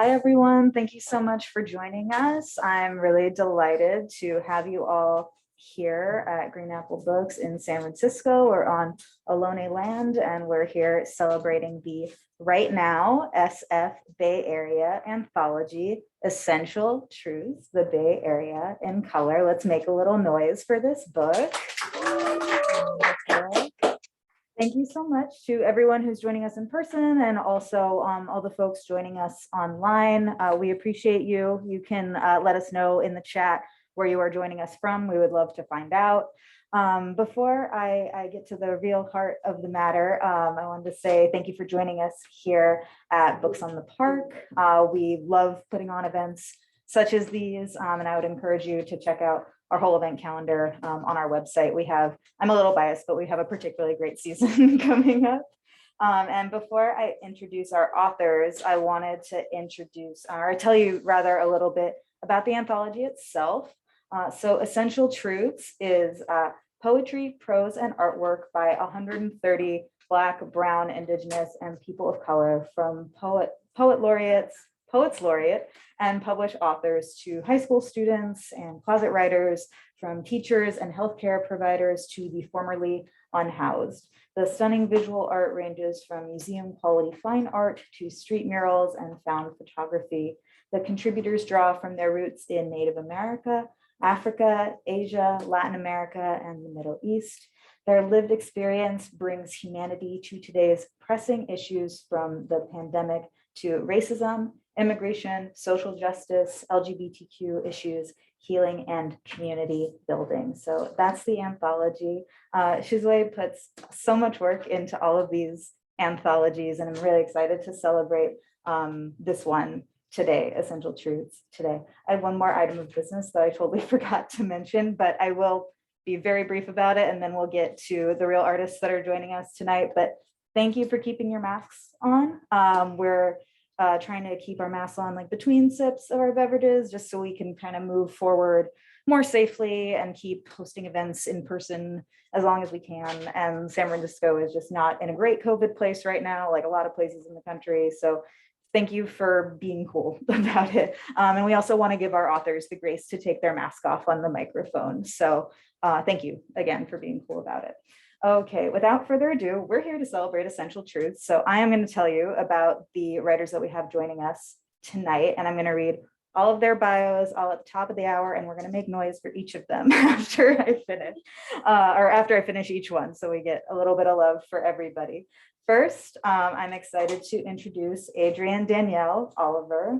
Hi, everyone. Thank you so much for joining us. I'm really delighted to have you all here at Green Apple Books in San Francisco. We're on Ohlone land, and we're here celebrating the Right Now SF Bay Area anthology, Essential Truths, the Bay Area in Color. Let's make a little noise for this book. Thank you so much to everyone who's joining us in person and also all the folks joining us online. We appreciate you. You can let us know in the chat where you are joining us from. We would love to find out. Before I get to the real heart of the matter, I wanted to say thank you for joining us here at Books on the Park. We love putting on events such as these, and I would encourage you to check out our whole event calendar on our website. We have, I'm a little biased, but we have a particularly great season coming up. And before I introduce our authors, I wanted to introduce, or tell you rather a little bit about the anthology itself. So Essential Truths is poetry, prose, and artwork by 130 Black, Brown, Indigenous, and people of color, from poets laureate and published authors to high school students and closet writers, from teachers and healthcare providers to the formerly unhoused. The stunning visual art ranges from museum quality fine art to street murals and found photography. The contributors draw from their roots in Native America, Africa, Asia, Latin America, and the Middle East. Their lived experience brings humanity to today's pressing issues, from the pandemic to racism, immigration, social justice, LGBTQ issues, healing, and community building. So that's the anthology. Shizue puts so much work into all of these anthologies, and I'm really excited to celebrate this one today, Essential Truths today. I have one more item of business that I totally forgot to mention, but I will be very brief about it, and then we'll get to the real artists that are joining us tonight. But thank you for keeping your masks on. We're trying to keep our masks on like between sips of our beverages, just so we can kind of move forward more safely and keep hosting events in person as long as we can. And San Francisco is just not in a great COVID place right now, like a lot of places in the country. So thank you for being cool about it. And we also want to give our authors the grace to take their mask off on the microphone. So thank you again for being cool about it. Okay, without further ado, we're here to celebrate Essential Truths. So I am going to tell you about the writers that we have joining us tonight, and I'm going to read all of their bios all at the top of the hour, and we're going to make noise for each of them after I finish, or after I finish each one, so we get a little bit of love for everybody. First, I'm excited to introduce Adrienne Danyelle Oliver,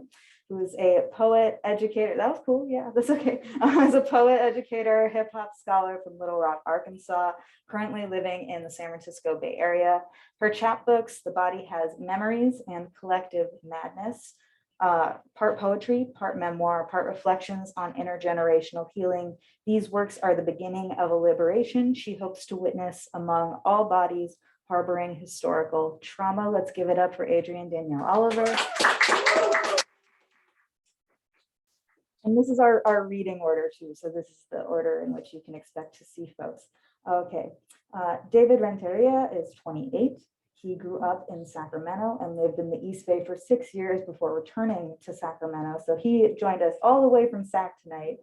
who's a poet, educator. That was cool. Yeah, that's okay. As a poet, educator, hip hop scholar from Little Rock, Arkansas, currently living in the San Francisco Bay Area. Her chapbooks, The Body Has Memories and Collective Madness, part poetry, part memoir, part reflections on intergenerational healing. These works are the beginning of a liberation she hopes to witness among all bodies harboring historical trauma. Let's give it up for Adrienne Danyelle Oliver. And this is our reading order too. So this is the order in which you can expect to see folks. Okay, David Renteria is 28. He grew up in Sacramento and lived in the East Bay for 6 years before returning to Sacramento. So he joined us all the way from Sac tonight.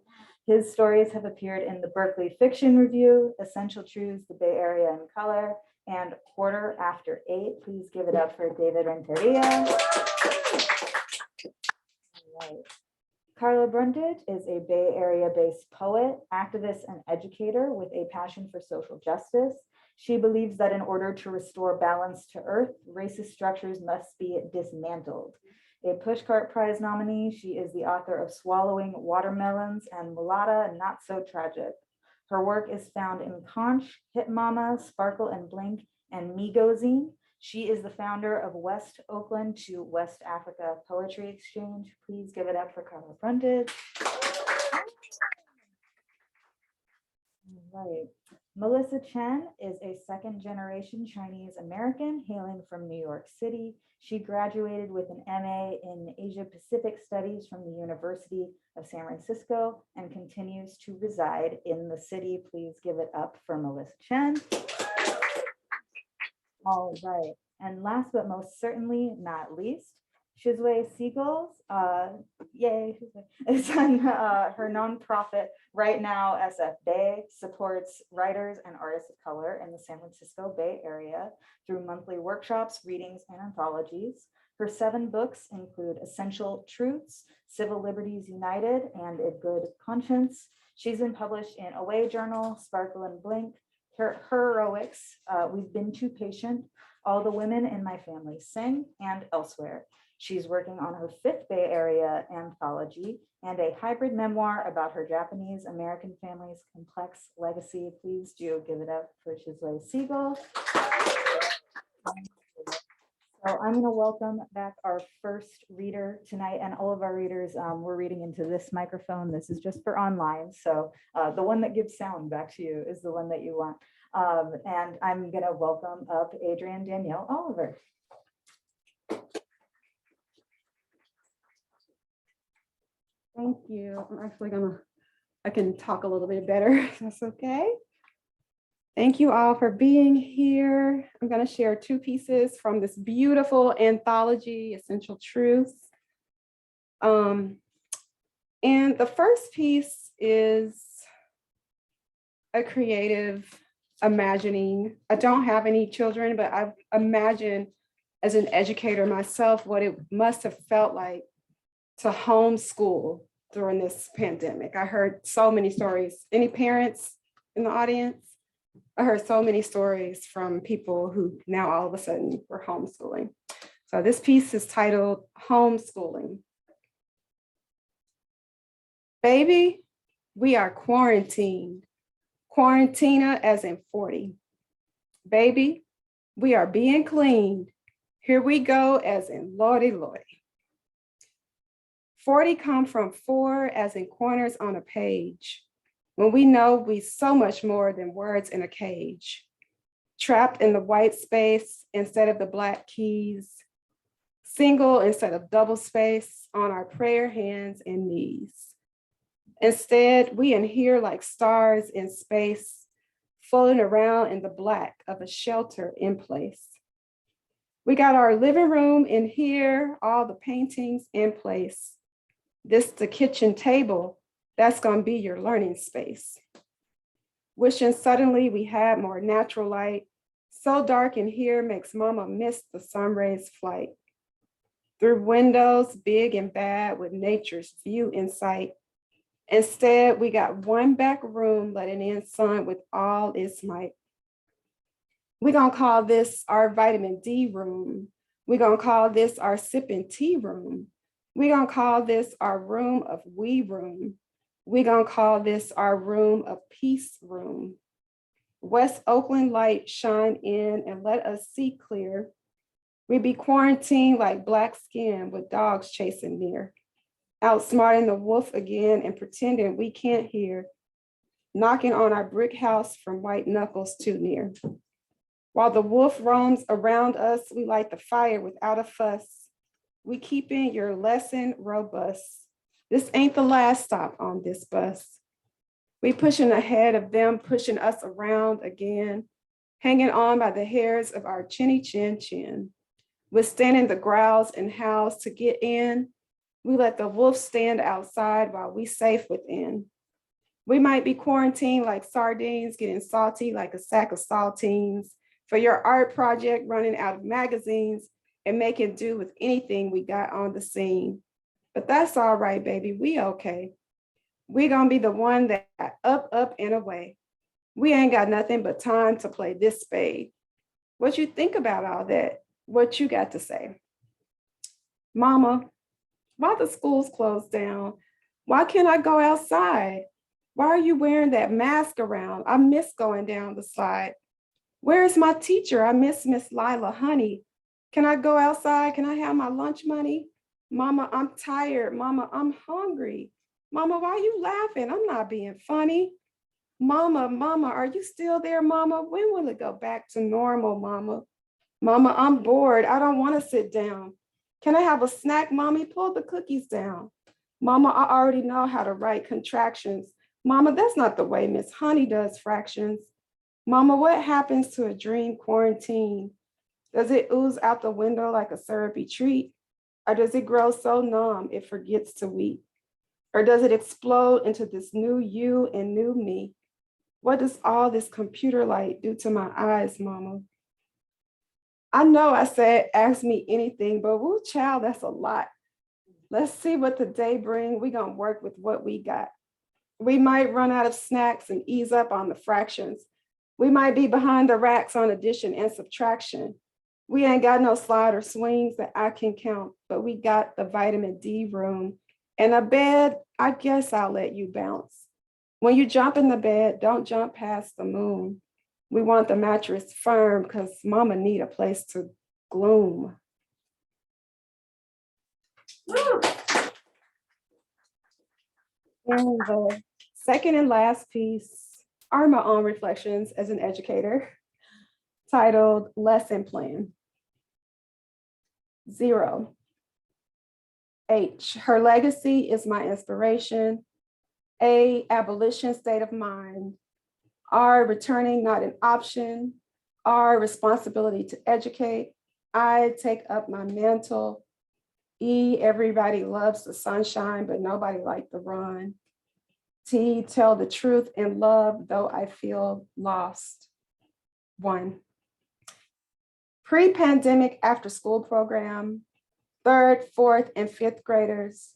His stories have appeared in the Berkeley Fiction Review, Essential Truths, the Bay Area in Color, and Quarter After 8. Please give it up for David Renteria. All right. Karla Brundage is a Bay Area-based poet, activist, and educator with a passion for social justice. She believes that in order to restore balance to Earth, racist structures must be dismantled. A Pushcart Prize nominee, she is the author of Swallowing Watermelons and Mulatta, Not So Tragic. Her work is found in Conch, Hit Mama, Sparkle and Blink, and Migozine. She is the founder of West Oakland to West Africa Poetry Exchange. Please give it up for Karla Brundage. All right. Melissa Chen is a second-generation Chinese American hailing from New York City. She graduated with an MA in Asia Pacific Studies from the University of San Francisco and continues to reside in the city. Please give it up for Melissa Chen. All right. And last but most certainly not least, Shizue Seigel, yay, is on her nonprofit Right Now SF Bay, supports writers and artists of color in the San Francisco Bay Area through monthly workshops, readings, and anthologies. Her 7 books include Essential Truths, Civil Liberties United, and A Good Conscience. She's been published in Away Journal, Sparkle and Blink, Heroics, We've Been Too Patient, All the Women in My Family Sing, and elsewhere. She's working on her 5th Bay Area anthology and a hybrid memoir about her Japanese American family's complex legacy. Please do give it up for Shizue Seigel. So I'm going to welcome back our first reader tonight, and all of our readers, we're reading into this microphone. This is just for online. So the one that gives sound back to you is the one that you want. And I'm going to welcome up Adrienne Danyelle Oliver. Thank you. I'm actually I can talk a little bit better, if that's okay. Thank you all for being here. I'm going to share 2 pieces from this beautiful anthology, Essential Truths. And the first piece is a creative imagining. I don't have any children, but I've imagined as an educator myself what it must have felt like to homeschool during this pandemic. I heard so many stories. Any parents in the audience? I heard so many stories from people who now all of a sudden were homeschooling. So this piece is titled Homeschooling. Baby, we are quarantined. Quarantina as in 40. Baby, we are being cleaned. Here we go as in lordy lordy. 40 come from 4 as in corners on a page, when we know we so much more than words in a cage, trapped in the white space instead of the black keys, single instead of double space on our prayer hands and knees. Instead, we in here like stars in space, floating around in the black of a shelter in place. We got our living room in here, all the paintings in place. This the kitchen table, that's gonna be your learning space. Wishing suddenly we had more natural light. So dark in here makes mama miss the sun rays flight. Through windows, big and bad with nature's view in sight. Instead, we got one back room letting in sun with all its might. We're gonna call this our vitamin D room. We're gonna call this our sipping tea room. We're gonna call this our room of we room. We're gonna call this our room of peace room. West Oakland light shine in and let us see clear. We be quarantined like black skin with dogs chasing near. Outsmarting the wolf again and pretending we can't hear. Knocking on our brick house from white knuckles too near. While the wolf roams around us, we light the fire without a fuss. We keeping your lesson robust. This ain't the last stop on this bus. We pushing ahead of them, pushing us around again, hanging on by the hairs of our chinny chin chin, withstanding the growls and howls to get in. We let the wolf stand outside while we safe within. We might be quarantined like sardines, getting salty like a sack of saltines for your art project, running out of magazines and making do with anything we got on the scene. But that's all right, baby, we okay. We gonna be the one that up and away. We ain't got nothing but time to play this spade. What you think about all that? What you got to say? Mama, why the schools closed down? Why can't I go outside? Why are you wearing that mask around? I miss going down the slide. Where is my teacher? I miss Miss Lila Honey. Can I go outside? Can I have my lunch money? Mama, I'm tired. Mama, I'm hungry. Mama, why are you laughing? I'm not being funny. Mama, are you still there, Mama? When will it go back to normal, Mama? Mama, I'm bored. I don't want to sit down. Can I have a snack, Mommy? Pull the cookies down. Mama, I already know how to write contractions. Mama, that's not the way Miss Honey does fractions. Mama, what happens to a dream quarantine? Does it ooze out the window like a syrupy treat? Or does it grow so numb it forgets to weep? Or does it explode into this new you and new me? What does all this computer light do to my eyes, mama? I know I said, ask me anything, but woo, child, that's a lot. Let's see what the day brings. We're gonna work with what we got. We might run out of snacks and ease up on the fractions. We might be behind the racks on addition and subtraction. We ain't got no slide or swings that I can count, but we got the vitamin D room and a bed. I guess I'll let you bounce. When you jump in the bed, don't jump past the moon. We want the mattress firm because mama need a place to gloom. Woo. And the second and last piece are my own reflections as an educator, titled Lesson Plan. 0. H, her legacy is my inspiration. A, abolition state of mind. R, returning not an option. R, responsibility to educate. I, take up my mantle. E, everybody loves the sunshine, but nobody likes the run. T, tell the truth in love, though I feel lost. 1. Pre-pandemic after-school program, 3rd, 4th, and 5th graders.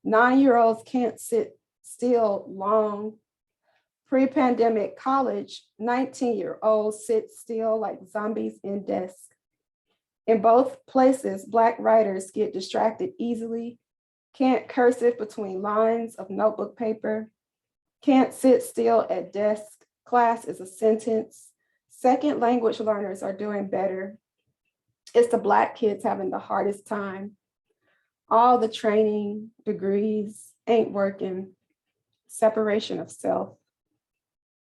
9-year-olds can't sit still long. Pre-pandemic college, 19-year-olds sit still like zombies in desk. In both places, Black writers get distracted easily, can't cursive between lines of notebook paper, can't sit still at desk. Class is a sentence. Second language learners are doing better. It's the Black kids having the hardest time. All the training, degrees ain't working. Separation of self.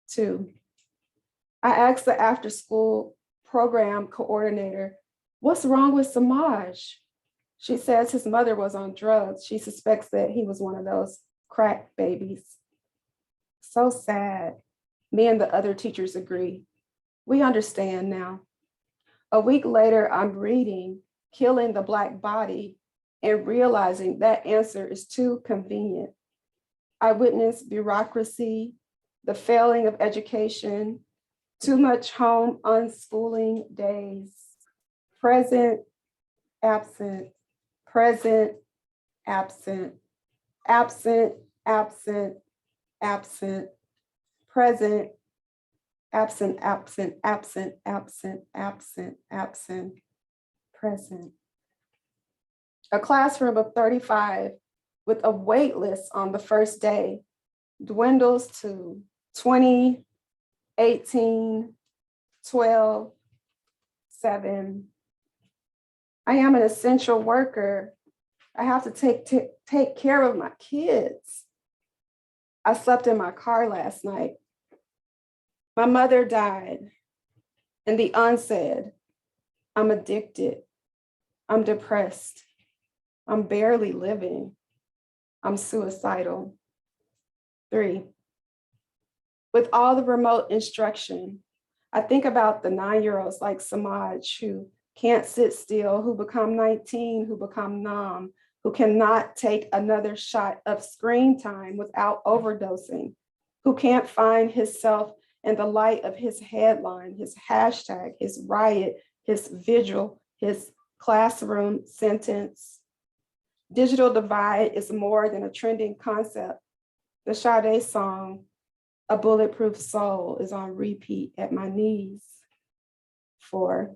2. I asked the after school program coordinator, what's wrong with Samaj? She says his mother was on drugs. She suspects that he was one of those crack babies. So sad. Me and the other teachers agree. We understand now. A week later, I'm reading Killing the Black Body and realizing that answer is too convenient. I witnessed bureaucracy, the failing of education, too much home unschooling days. Present, absent, present, absent, absent, absent, absent, present, absent, absent, absent, absent, absent, absent, present. A classroom of 35 with a wait list on the first day dwindles to 20, 18, 12, 7. I am an essential worker. I have to take care of my kids. I slept in my car last night. My mother died, and the unsaid, I'm addicted, I'm depressed, I'm barely living, I'm suicidal. 3. With all the remote instruction, I think about the 9-year-olds like Samaj who can't sit still, who become 19, who become numb, who cannot take another shot of screen time without overdosing, who can't find himself in the light of his headline, his hashtag, his riot, his vigil, his classroom sentence. Digital divide is more than a trending concept. The Sade song, A Bulletproof Soul, is on repeat at my knees. 4.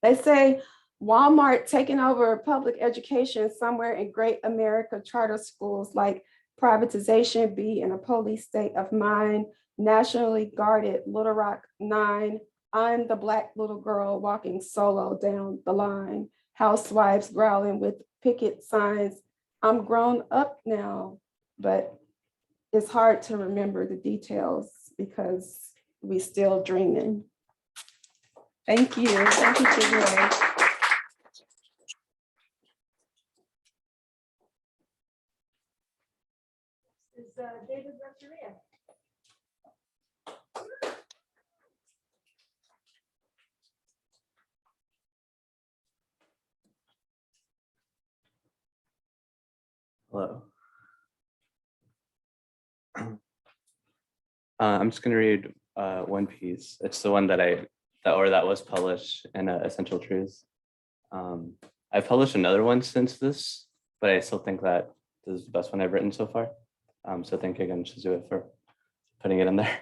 They say Walmart taking over public education somewhere in great America, charter schools like privatization be in a police state of mind, nationally guarded Little Rock 9. I'm the Black little girl walking solo down the line. Housewives growling with picket signs. I'm grown up now, but it's hard to remember the details because we still dreaming. Thank you. Thank you, Shizue. Is David Renteria. Hello. I'm just gonna read one piece. It's the one that was published in Essential Truths. I've published another one since this, but I still think that this is the best one I've written so far. So thank you again, Shizue, for putting it in there.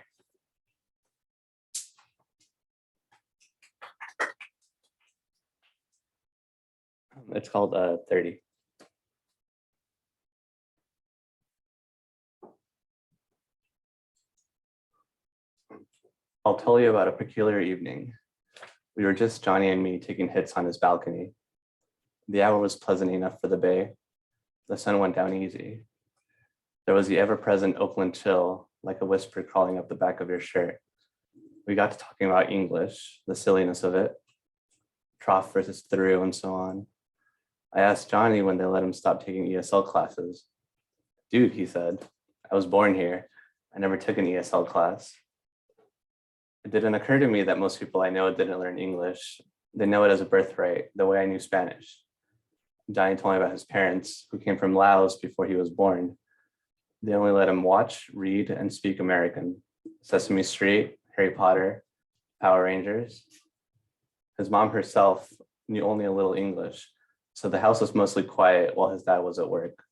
It's called 30. I'll tell you about a peculiar evening. We were just Johnny and me taking hits on his balcony. The hour was pleasant enough for the bay. The sun went down easy. There was the ever-present Oakland chill, like a whisper crawling up the back of your shirt. We got to talking about English, the silliness of it, trough versus through, and so on. I asked Johnny when they let him stop taking ESL classes. Dude, he said, I was born here. I never took an ESL class. It didn't occur to me that most people I know didn't learn English. They know it as a birthright, the way I knew Spanish. Johnny told me about his parents, who came from Laos before he was born. They only let him watch, read, and speak American. Sesame Street, Harry Potter, Power Rangers. His mom herself knew only a little English, so the house was mostly quiet while his dad was at work.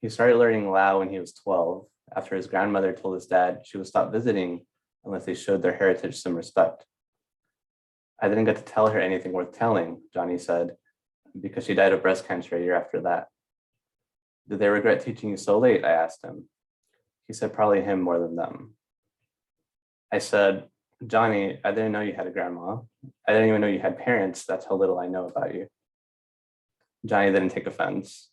He started learning Lao when he was 12, after his grandmother told his dad she would stop visiting unless they showed their heritage some respect. I didn't get to tell her anything worth telling, Johnny said, because she died of breast cancer a year after that. Did they regret teaching you so late? I asked him. He said probably him more than them. I said, Johnny, I didn't know you had a grandma. I didn't even know you had parents. That's how little I know about you. Johnny didn't take offense.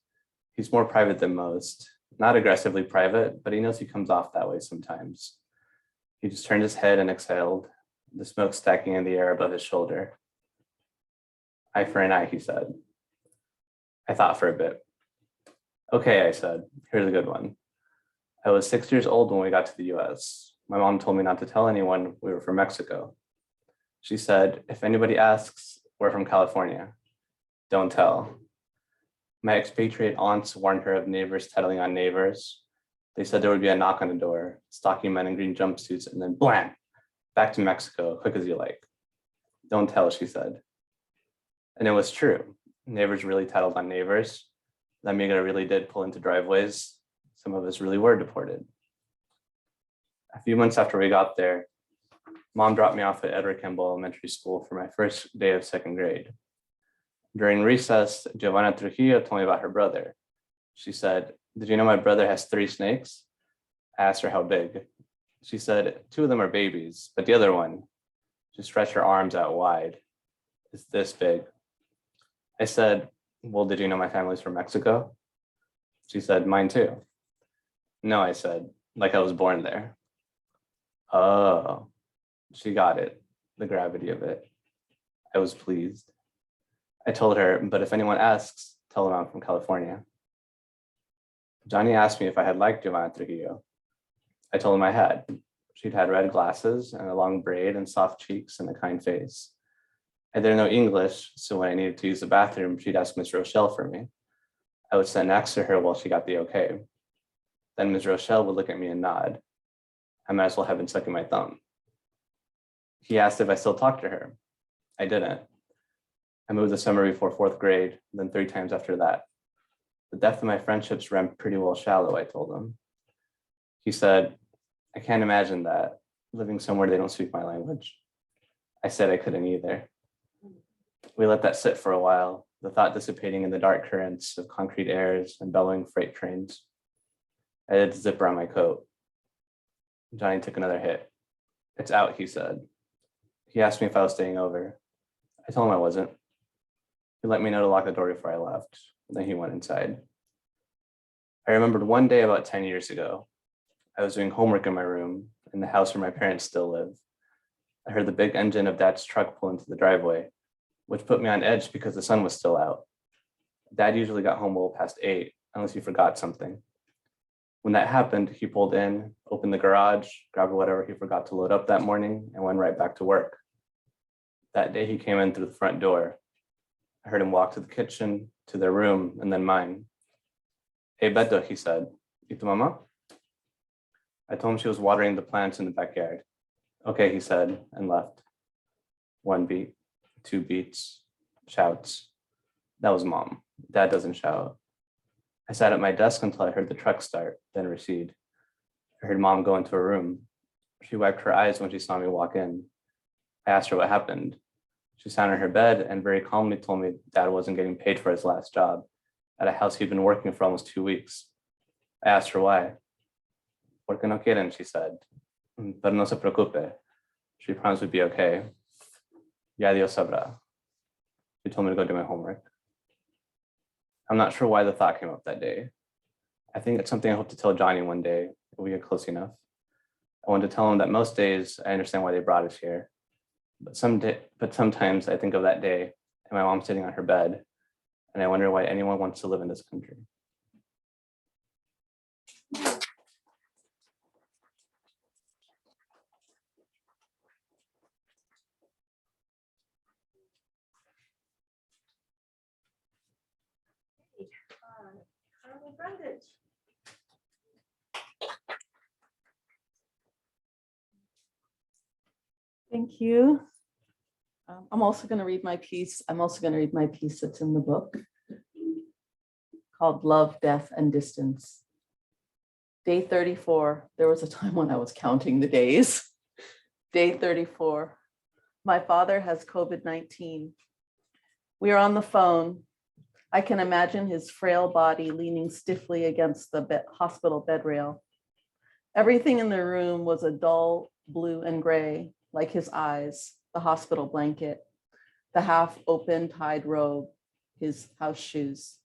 He's more private than most. Not aggressively private, but he knows he comes off that way sometimes. He just turned his head and exhaled, the smoke stacking in the air above his shoulder. Eye for an eye, he said. I thought for a bit. Okay, I said, here's a good one. I was 6 years old when we got to the US. My mom told me not to tell anyone we were from Mexico. She said, if anybody asks, we're from California. Don't tell. My expatriate aunts warned her of neighbors tattling on neighbors. They said there would be a knock on the door, stocky men in green jumpsuits, and then blam, back to Mexico, quick as you like. Don't tell, she said. And it was true. Neighbors really tattled on neighbors. La migra really did pull into driveways. Some of us really were deported. A few months after we got there, Mom dropped me off at Edward Kimball Elementary School for my first day of second grade. During recess, Giovanna Trujillo told me about her brother. She said, did you know my brother has 3 snakes? I asked her how big. She said, 2 of them are babies, but the other one, she stretched her arms out wide, is this big. I said, well, did you know my family's from Mexico? She said, mine too. No, I said, like I was born there. Oh, she got it, the gravity of it. I was pleased. I told her, but if anyone asks, tell them I'm from California. Johnny asked me if I had liked Giovanna Trujillo. I told him I had. She'd had red glasses and a long braid and soft cheeks and a kind face. I didn't know English, so when I needed to use the bathroom, she'd ask Ms. Rochelle for me. I would sit next to her while she got the okay. Then Ms. Rochelle would look at me and nod. I might as well have been sucking my thumb. He asked if I still talked to her. I didn't. I moved the summer before 4th grade, then 3 times after that. The depth of my friendships ran pretty well shallow, I told him. He said, I can't imagine that, living somewhere they don't speak my language. I said I couldn't either. We let that sit for a while, the thought dissipating in the dark currents of concrete airs and bellowing freight trains. I did the zipper on my coat. Johnny took another hit. It's out, he said. He asked me if I was staying over. I told him I wasn't. He let me know to lock the door before I left. Then he went inside. I remembered one day about 10 years ago. I was doing homework in my room in the house where my parents still live. I heard the big engine of Dad's truck pull into the driveway, which put me on edge because the sun was still out. Dad usually got home well past 8, unless he forgot something. When that happened, he pulled in, opened the garage, grabbed whatever he forgot to load up that morning, and went right back to work. That day he came in through the front door. I heard him walk to the kitchen, to their room, and then mine. Hey, Beto, he said. ¿Y tu mamá? I told him she was watering the plants in the backyard. Okay, he said, and left. 1 beat, 2 beats, shouts. That was Mom. Dad doesn't shout. I sat at my desk until I heard the truck start, then recede. I heard Mom go into her room. She wiped her eyes when she saw me walk in. I asked her what happened. She sat on her bed and very calmly told me Dad wasn't getting paid for his last job at a house he'd been working for almost 2 weeks. I asked her why. Porque no quieren, she said. Pero no se preocupe. She promised we'd be okay. Ya Dios sabrá. She told me to go do my homework. I'm not sure why the thought came up that day. I think it's something I hope to tell Johnny one day if we get close enough. I want to tell him that most days I understand why they brought us here. But sometimes I think of that day and my mom sitting on her bed, and I wonder why anyone wants to live in this country. Karla Brundage. Thank you. I'm also going to read my piece. I'm also going to read my piece that's in the book called Love, Death, and Distance. Day 34. There was a time when I was counting the days. Day 34. My father has COVID-19. We are on the phone. I can imagine his frail body leaning stiffly against the hospital bed rail. Everything in the room was a dull blue and gray, like his eyes, the hospital blanket, the half open tied robe, his house shoes.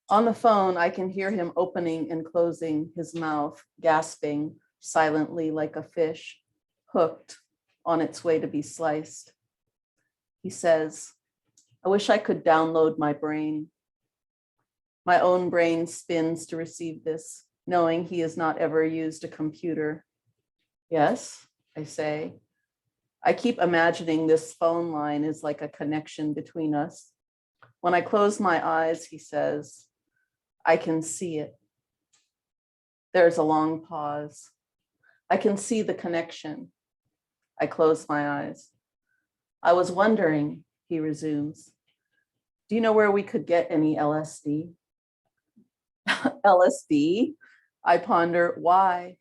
On the phone, I can hear him opening and closing his mouth, gasping silently like a fish, hooked on its way to be sliced. He says, I wish I could download my brain. My own brain spins to receive this, knowing he has not ever used a computer. Yes, I say. I keep imagining this phone line is like a connection between us. When I close my eyes, he says, I can see it. There's a long pause. I can see the connection. I close my eyes. I was wondering, he resumes, do you know where we could get any LSD? LSD? I ponder, why?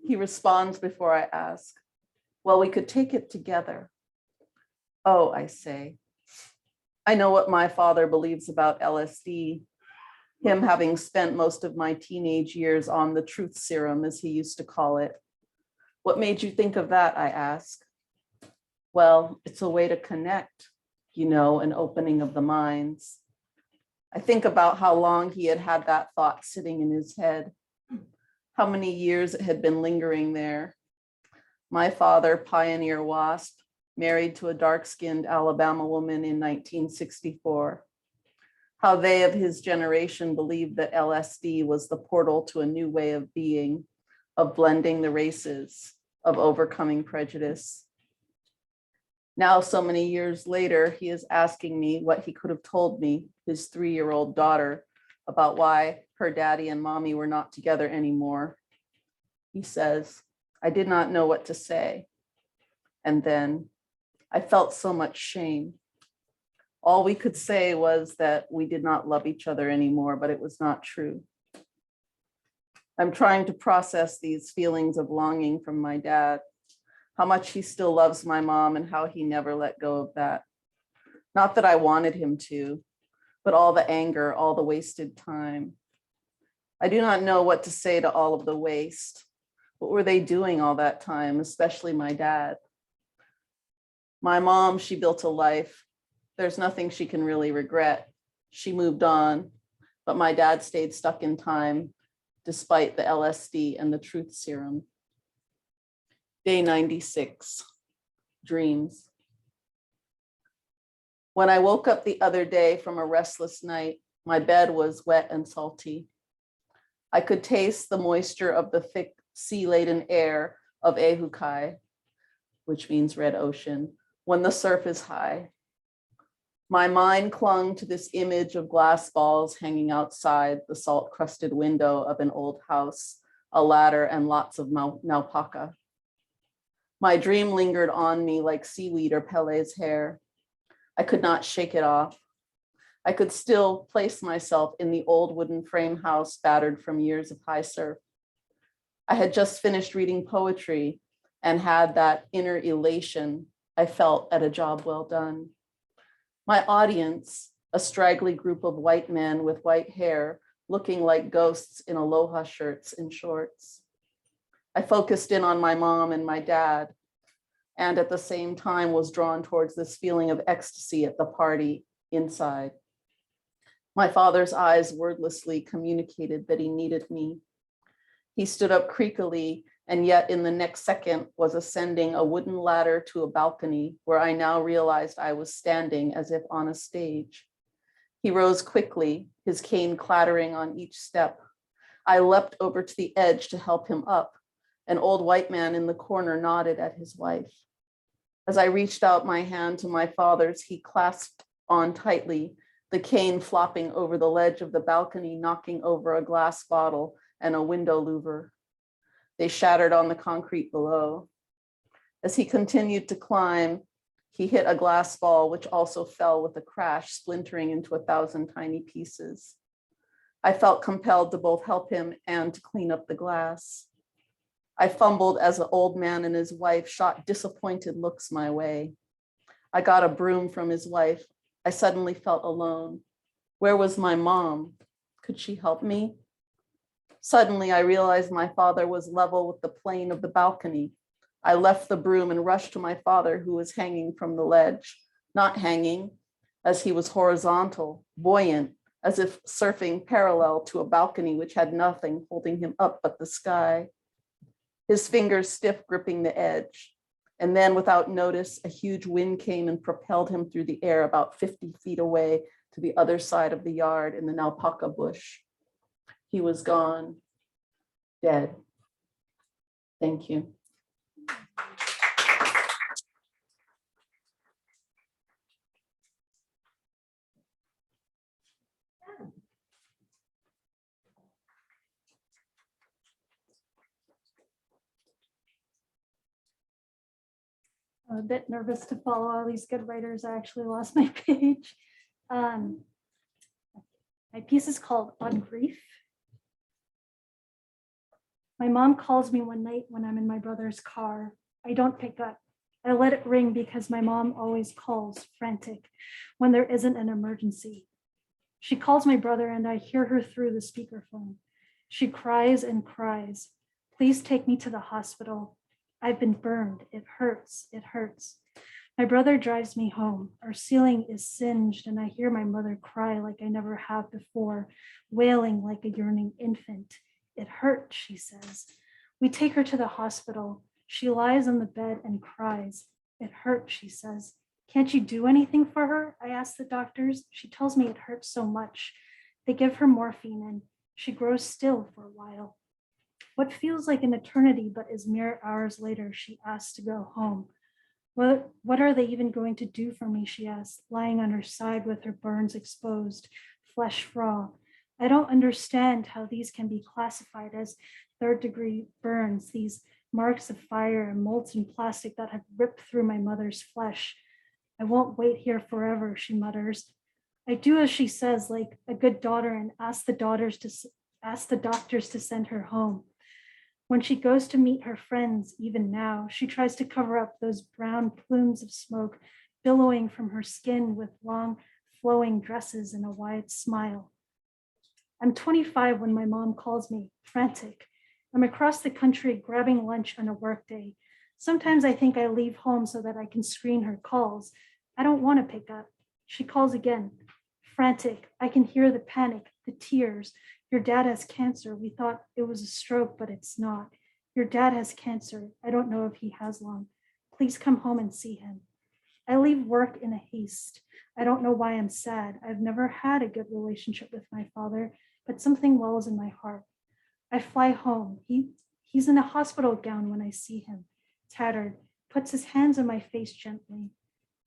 He responds before I ask, well, we could take it together. Oh, I say, I know what my father believes about LSD, him having spent most of my teenage years on the truth serum, as he used to call it. What made you think of that, I ask? Well, it's a way to connect, you know, an opening of the minds. I think about how long he had had that thought sitting in his head, how many years it had been lingering there. My father, pioneer WASP, married to a dark-skinned Alabama woman in 1964. How they of his generation believed that LSD was the portal to a new way of being, of blending the races, of overcoming prejudice. Now, so many years later, he is asking me what he could have told me, his 3-year-old daughter, about why her daddy and mommy were not together anymore. He says, I did not know what to say. And then I felt so much shame. All we could say was that we did not love each other anymore, but it was not true. I'm trying to process these feelings of longing from my dad, how much he still loves my mom and how he never let go of that. Not that I wanted him to, but all the anger, all the wasted time. I do not know what to say to all of the waste. What were they doing all that time, especially my dad? My mom, she built a life. There's nothing she can really regret. She moved on, but my dad stayed stuck in time despite the LSD and the truth serum. Day 96, dreams. When I woke up the other day from a restless night, my bed was wet and salty. I could taste the moisture of the thick sea-laden air of Ehukai, which means red ocean, when the surf is high. My mind clung to this image of glass balls hanging outside the salt-crusted window of an old house, a ladder, and lots of naupaka. My dream lingered on me like seaweed or Pele's hair. I could not shake it off. I could still place myself in the old wooden frame house battered from years of high surf. I had just finished reading poetry and had that inner elation I felt at a job well done. My audience, a straggly group of white men with white hair, looking like ghosts in aloha shirts and shorts. I focused in on my mom and my dad, and at the same time was drawn towards this feeling of ecstasy at the party inside. My father's eyes wordlessly communicated that he needed me. He stood up creakily, and yet in the next second was ascending a wooden ladder to a balcony where I now realized I was standing as if on a stage. He rose quickly, his cane clattering on each step. I leapt over to the edge to help him up. An old white man in the corner nodded at his wife. As I reached out my hand to my father's, he clasped on tightly, the cane flopping over the ledge of the balcony, knocking over a glass bottle and a window louver. They shattered on the concrete below. As he continued to climb, he hit a glass ball, which also fell with a crash, splintering into 1,000 tiny pieces. I felt compelled to both help him and to clean up the glass. I fumbled as the old man and his wife shot disappointed looks my way. I got a broom from his wife. I suddenly felt alone. Where was my mom? Could she help me? Suddenly, I realized my father was level with the plane of the balcony. I left the broom and rushed to my father, who was hanging from the ledge. Not hanging, as he was horizontal, buoyant, as if surfing parallel to a balcony which had nothing holding him up but the sky. His fingers stiff gripping the edge. And then without notice, a huge wind came and propelled him through the air about 50 feet away to the other side of the yard in the naupaka bush. He was gone, dead. Thank you. I'm a bit nervous to follow all these good writers. I actually lost my page. My piece is called On Grief. My mom calls me one night when I'm in my brother's car. I don't pick up. I let it ring because my mom always calls frantic when there isn't an emergency. She calls my brother and I hear her through the speakerphone. She cries and cries. Please take me to the hospital. I've been burned. It hurts. It hurts. My brother drives me home. Our ceiling is singed and I hear my mother cry like I never have before, wailing like a yearning infant. It hurts, she says. We take her to the hospital. She lies on the bed and cries. It hurts, she says. Can't you do anything for her? I ask the doctors. She tells me it hurts so much. They give her morphine and she grows still for a while. What feels like an eternity but is mere hours later, she asks to go home. What are they even going to do for me, she asks, lying on her side with her burns exposed, flesh raw. I don't understand how these can be classified as third-degree burns, these marks of fire and molten plastic that have ripped through my mother's flesh. I won't wait here forever, she mutters. I do as she says, like a good daughter, and ask the doctors to send her home. When she goes to meet her friends, even now, she tries to cover up those brown plumes of smoke billowing from her skin with long flowing dresses and a wide smile. I'm 25 when my mom calls me, frantic. I'm across the country grabbing lunch on a workday. Sometimes I think I leave home so that I can screen her calls. I don't want to pick up. She calls again, frantic. I can hear the panic, the tears. Your dad has cancer. We thought it was a stroke, but it's not. Your dad has cancer. I don't know if he has long. Please come home and see him. I leave work in a haste. I don't know why I'm sad. I've never had a good relationship with my father, but something wells in my heart. I fly home. He's in a hospital gown when I see him, tattered, puts his hands on my face gently.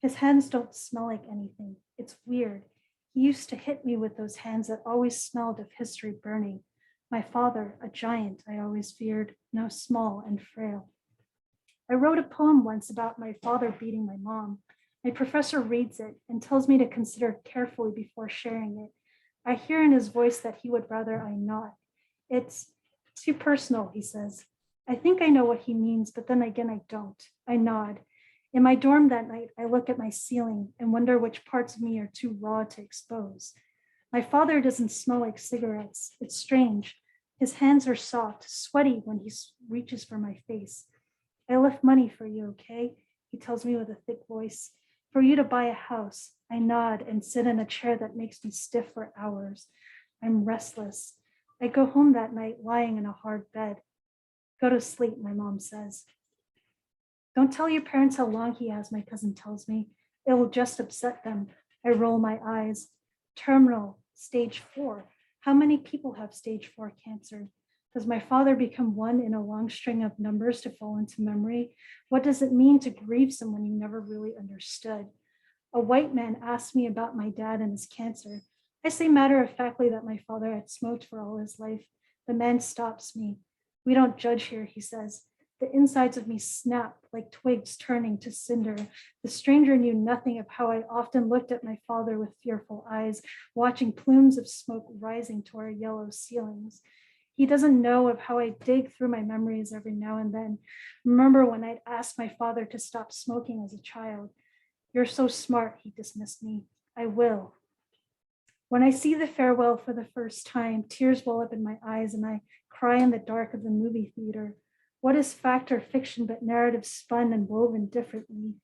His hands don't smell like anything. It's weird. He used to hit me with those hands that always smelled of history burning. My father, a giant I always feared, now small and frail. I wrote a poem once about my father beating my mom. My professor reads it and tells me to consider carefully before sharing it. I hear in his voice that he would rather I not. It's too personal, he says. I think I know what he means, but then again, I don't. I nod. In my dorm that night, I look at my ceiling and wonder which parts of me are too raw to expose. My father doesn't smell like cigarettes. It's strange. His hands are soft, sweaty when he reaches for my face. I left money for you, okay? He tells me with a thick voice. For you to buy a house. I nod and sit in a chair that makes me stiff for hours. I'm restless. I go home that night lying in a hard bed. Go to sleep, my mom says. Don't tell your parents how long he has, my cousin tells me. It will just upset them. I roll my eyes. Terminal, stage 4. How many people have stage 4 cancer? Does my father become one in a long string of numbers to fall into memory? What does it mean to grieve someone you never really understood? A white man asked me about my dad and his cancer. I say matter-of-factly that my father had smoked for all his life. The man stops me. We don't judge here, he says. The insides of me snap like twigs turning to cinder. The stranger knew nothing of how I often looked at my father with fearful eyes, watching plumes of smoke rising to our yellow ceilings. He doesn't know of how I dig through my memories every now and then. Remember when I'd asked my father to stop smoking as a child. You're so smart, he dismissed me. I will. When I see the farewell for the first time, tears well up in my eyes and I cry in the dark of the movie theater. What is fact or fiction but narrative spun and woven differently?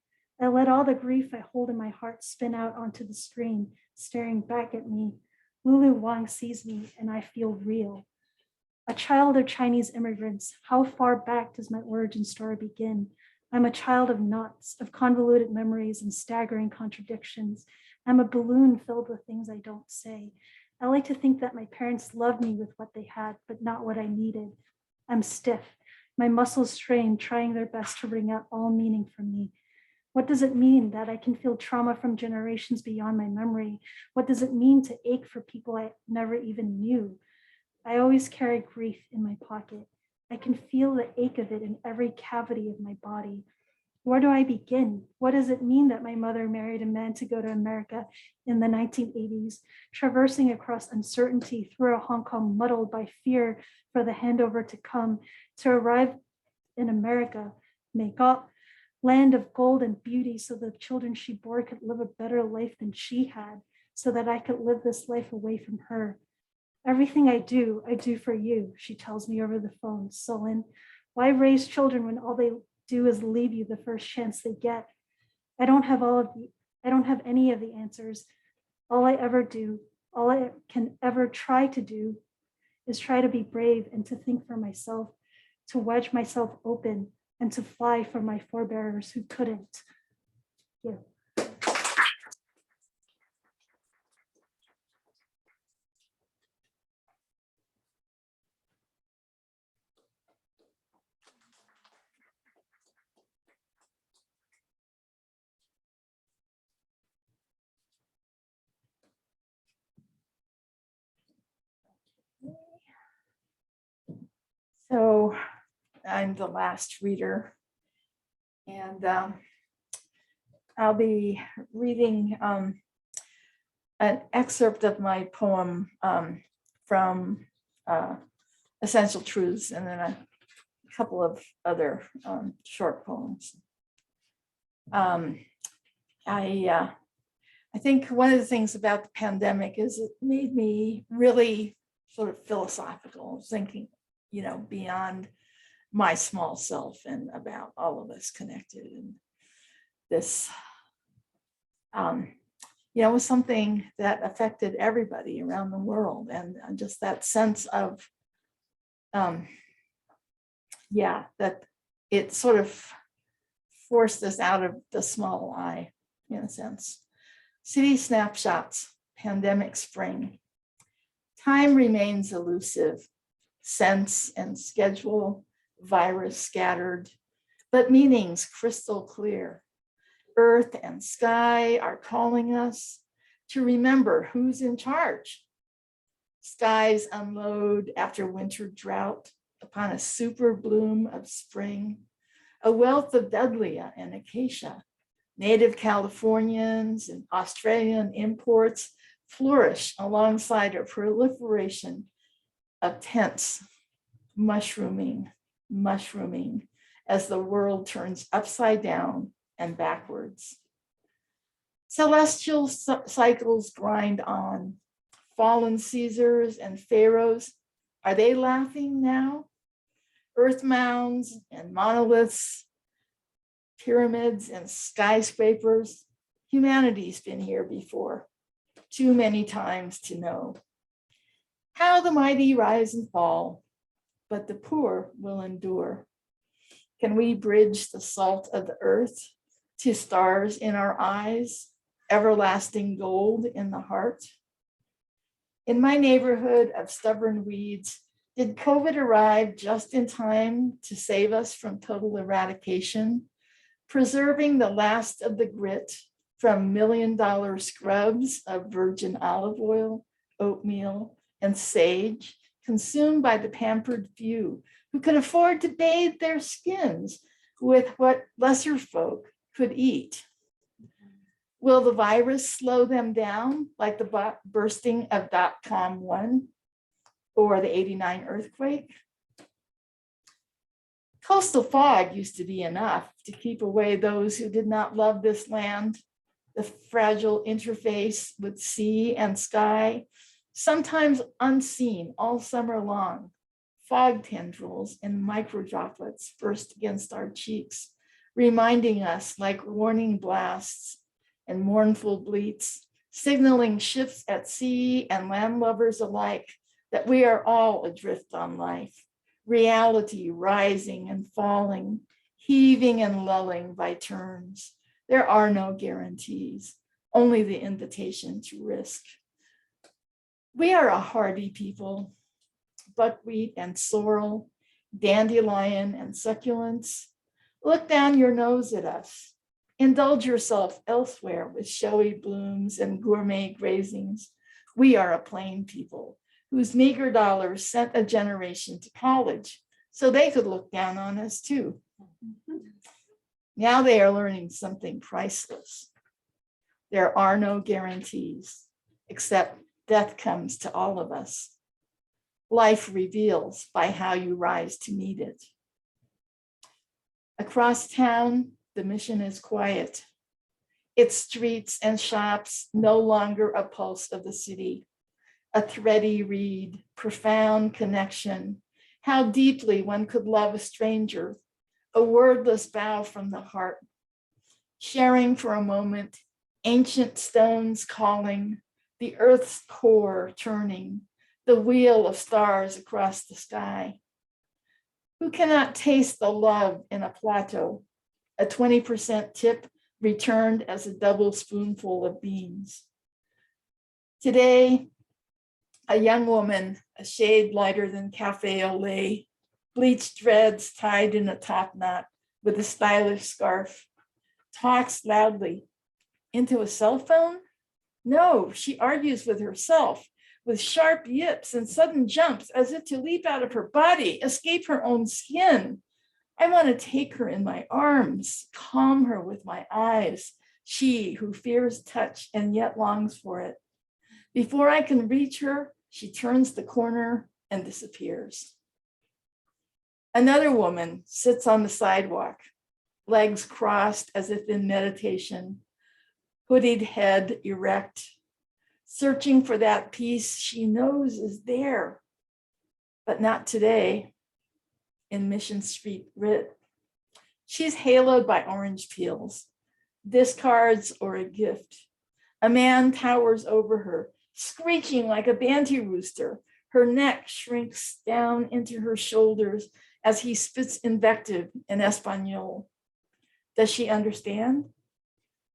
I let all the grief I hold in my heart spin out onto the screen, staring back at me. Lulu Wang sees me and I feel real. A child of Chinese immigrants, how far back does my origin story begin? I'm a child of knots, of convoluted memories and staggering contradictions. I'm a balloon filled with things I don't say. I like to think that my parents loved me with what they had, but not what I needed. I'm stiff, my muscles strained, trying their best to wring out all meaning from me. What does it mean that I can feel trauma from generations beyond my memory? What does it mean to ache for people I never even knew? I always carry grief in my pocket. I can feel the ache of it in every cavity of my body. Where do I begin? What does it mean that my mother married a man to go to America in the 1980s, traversing across uncertainty through a Hong Kong muddled by fear for the handover to come, to arrive in America, make up, land of gold and beauty so the children she bore could live a better life than she had, so that I could live this life away from her. Everything I do for you, she tells me over the phone, sullen. Why raise children when all they do is leave you the first chance they get? I don't have any of the answers. All I can ever try to do is try to be brave and to think for myself, to wedge myself open and to fly for my forebears who couldn't. Thank you. So I'm the last reader, and I'll be reading an excerpt of my poem from Essential Truths, and then a couple of other short poems. I think one of the things about the pandemic is it made me really sort of philosophical, thinking, beyond my small self and about all of us connected. And this, was something that affected everybody around the world. And just that sense of, that it sort of forced us out of the small I, in a sense. City snapshots, pandemic spring. Time remains elusive. Sense and schedule, virus scattered, but meanings crystal clear. Earth and sky are calling us to remember who's in charge. Skies unload after winter drought upon a super bloom of spring, a wealth of dudleya and acacia. Native Californians and Australian imports flourish alongside a proliferation of tents, mushrooming as the world turns upside down and backwards. Celestial cycles grind on. Fallen Caesars and pharaohs, are they laughing now? Earth mounds and monoliths, pyramids and skyscrapers. Humanity's been here before, too many times to know. How the mighty rise and fall, but the poor will endure. Can we bridge the salt of the earth to stars in our eyes, everlasting gold in the heart? In my neighborhood of stubborn weeds, did COVID arrive just in time to save us from total eradication, preserving the last of the grit from $1 million scrubs of virgin olive oil, oatmeal, and sage, consumed by the pampered few who could afford to bathe their skins with what lesser folk could eat? Will the virus slow them down like the bursting of .com 1 or the '89 earthquake? Coastal fog used to be enough to keep away those who did not love this land, the fragile interface with sea and sky, sometimes unseen all summer long. Fog tendrils and microdroplets burst against our cheeks, reminding us like warning blasts and mournful bleats, signaling ships at sea and landlubbers alike that we are all adrift on life, reality rising and falling, heaving and lulling by turns. There are no guarantees, only the invitation to risk. We are a hardy people, buckwheat and sorrel, dandelion and succulents. Look down your nose at us. Indulge yourself elsewhere with showy blooms and gourmet grazings. We are a plain people whose meager dollars sent a generation to college so they could look down on us too. Now they are learning something priceless. There are no guarantees, except death comes to all of us. Life reveals by how you rise to meet it. Across town, the mission is quiet. Its streets and shops no longer a pulse of the city, a thready reed, profound connection, how deeply one could love a stranger, a wordless bow from the heart, sharing for a moment, ancient stones calling, the earth's core turning, the wheel of stars across the sky. Who cannot taste the love in a plateau, a 20% tip returned as a double spoonful of beans? Today, a young woman, a shade lighter than cafe au lait, bleached dreads tied in a top knot with a stylish scarf, talks loudly into a cell phone? No, she argues with herself with sharp yips and sudden jumps as if to leap out of her body, escape her own skin. I want to take her in my arms, calm her with my eyes, she who fears touch and yet longs for it. Before I can reach her, she turns the corner and disappears. Another woman sits on the sidewalk, legs crossed as if in meditation, hooded head erect, searching for that peace she knows is there, but not today in Mission Street Writ. She's haloed by orange peels, discards or a gift. A man towers over her, screeching like a banty rooster. Her neck shrinks down into her shoulders as he spits invective in Espanol. Does she understand?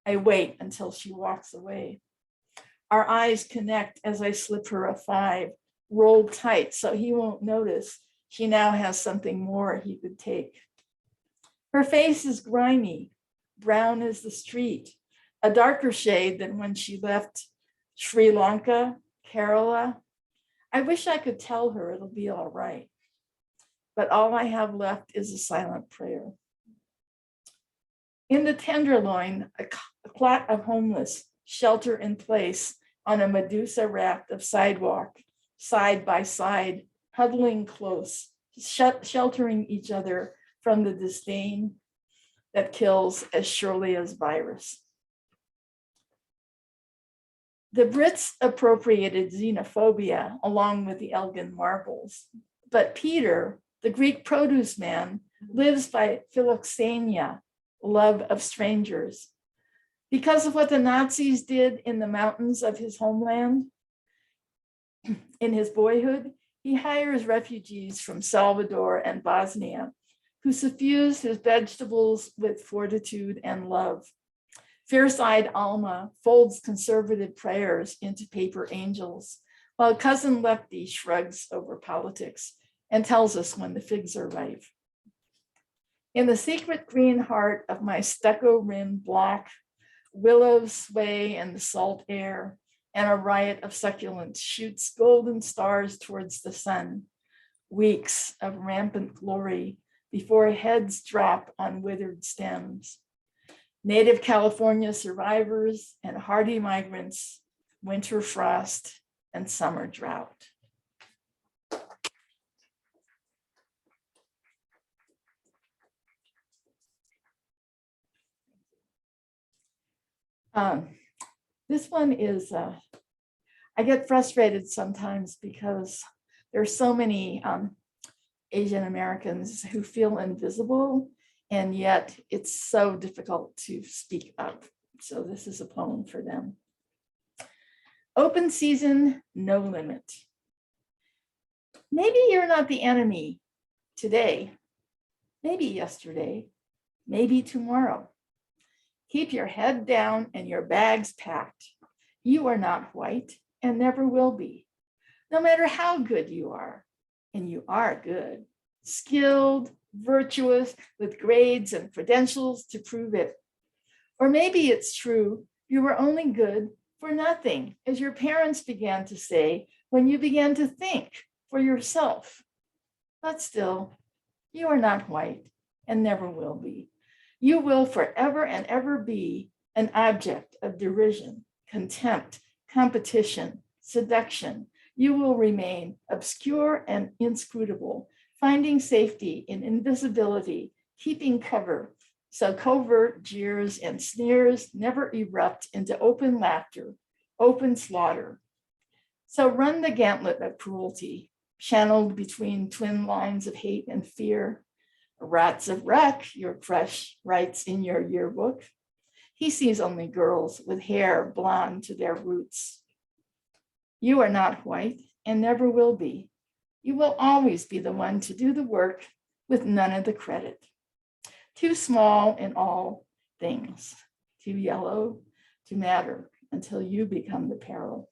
I wait until she walks away. Our eyes connect as I slip her a 5, rolled tight so he won't notice. She now has something more he could take. Her face is grimy, brown as the street, a darker shade than when she left Sri Lanka, Kerala. I wish I could tell her it'll be all right, but all I have left is a silent prayer. In the Tenderloin, a clot of homeless shelter in place on a Medusa raft of sidewalk, side by side, huddling close, sheltering each other from the disdain that kills as surely as virus. The Brits appropriated xenophobia along with the Elgin marbles, but Peter, the Greek produce man, lives by philoxenia, love of strangers. Because of what the Nazis did in the mountains of his homeland, in his boyhood, he hires refugees from Salvador and Bosnia who suffuse his vegetables with fortitude and love. Fierce-eyed Alma folds conservative prayers into paper angels, while cousin Lefty shrugs over politics and tells us when the figs are ripe. In the secret green heart of my stucco-rimmed block, willows sway in the salt air, and a riot of succulents shoots golden stars towards the sun, weeks of rampant glory before heads drop on withered stems. Native California survivors and hardy migrants, winter frost and summer drought. This one is, I get frustrated sometimes because there's so many Asian Americans who feel invisible, and yet it's so difficult to speak up. So this is a poem for them. Open season, no limit. Maybe you're not the enemy today, maybe yesterday, maybe tomorrow. Keep your head down and your bags packed. You are not white and never will be, no matter how good you are. And you are good, skilled, virtuous, with grades and credentials to prove it. Or maybe it's true, you were only good for nothing, as your parents began to say when you began to think for yourself. But still, you are not white and never will be. You will forever and ever be an object of derision, contempt, competition, seduction. You will remain obscure and inscrutable, finding safety in invisibility, keeping cover, so covert jeers and sneers never erupt into open laughter, open slaughter. So run the gauntlet of cruelty, channeled between twin lines of hate and fear. Rats of wreck, your crush writes in your yearbook. He sees only girls with hair blonde to their roots. You are not white and never will be. You will always be the one to do the work with none of the credit. Too small in all things, too yellow to matter until you become the peril.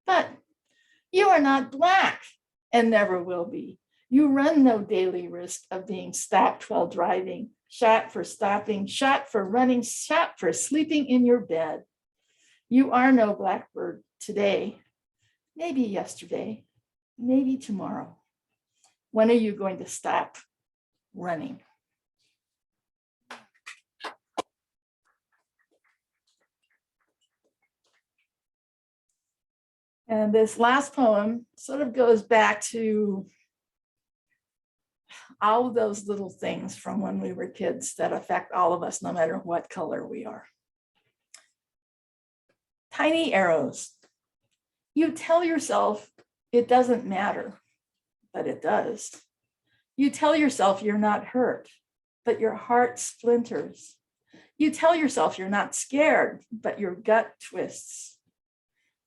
But you are not Black and never will be. You run no daily risk of being stopped while driving, shot for stopping, shot for running, shot for sleeping in your bed. You are no blackbird today, maybe yesterday, maybe tomorrow. When are you going to stop running? And this last poem sort of goes back to all of those little things from when we were kids that affect all of us, no matter what color we are. Tiny arrows. You tell yourself it doesn't matter, but it does. You tell yourself you're not hurt, but your heart splinters. You tell yourself you're not scared, but your gut twists.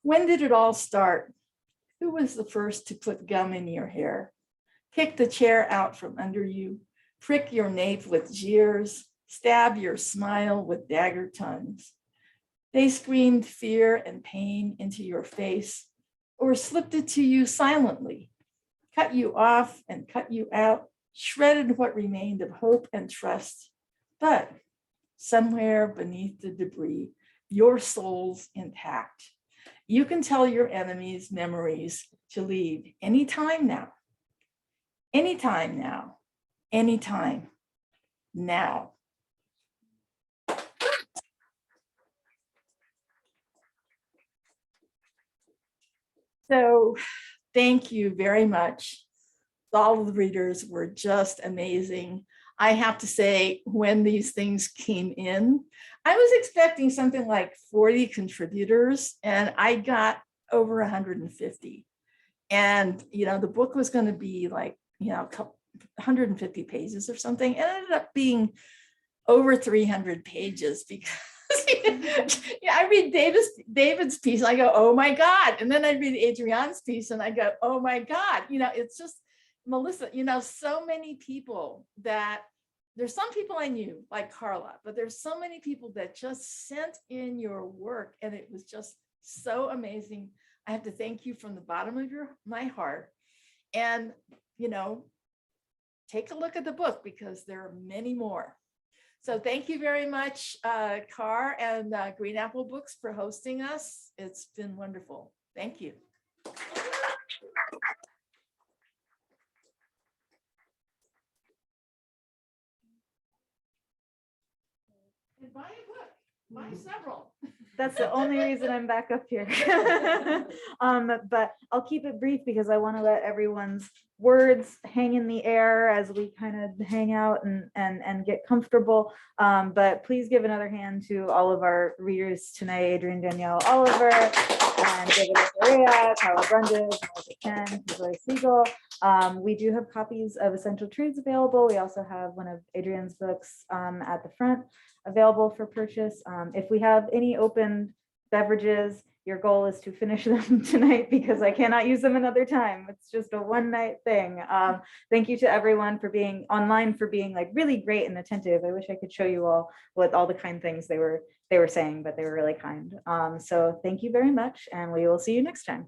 When did it all start? Who was the first to put gum in your hair? Kick the chair out from under you, prick your nape with jeers, stab your smile with dagger tongues. They screamed fear and pain into your face, or slipped it to you silently, cut you off and cut you out, shredded what remained of hope and trust. But somewhere beneath the debris, your soul's intact. You can tell your enemies' memories to leave anytime now, anytime now, anytime now. So thank you very much. All of the readers were just amazing. I have to say, when these things came in, I was expecting something like 40 contributors, and I got over 150. And, you know, the book was going to be like, you know, 150 pages or something. It ended up being over 300 pages because yeah, I read David's piece and I go, oh my God. And then I read Adrienne's piece and I go, oh my God. You know, it's just, Melissa, you know, so many people that there's some people I knew like Karla, but there's so many people that just sent in your work and it was just so amazing. I have to thank you from the bottom of my heart. And, you know, take a look at the book because there are many more. So thank you very much, Car and Green Apple Books for hosting us. It's been wonderful. Thank you. And buy a book, buy several. That's the only reason I'm back up here. But I'll keep it brief because I want to let everyone's words hang in the air as we kind of hang out and get comfortable. But please give another hand to all of our readers tonight: Adrienne, Danyelle, Oliver, and David, Renteria, Karla Brundage, Chen, Shizue Seigel. We do have copies of Essential Truths available. We also have one of Adrienne's books at the front available for purchase. If we have any open beverages, your goal is to finish them tonight because I cannot use them another time. It's just a one night thing. Thank you to everyone for being online, for being like really great and attentive. I wish I could show you all what all the kind things they were saying, but they were really kind. So thank you very much, and we will see you next time.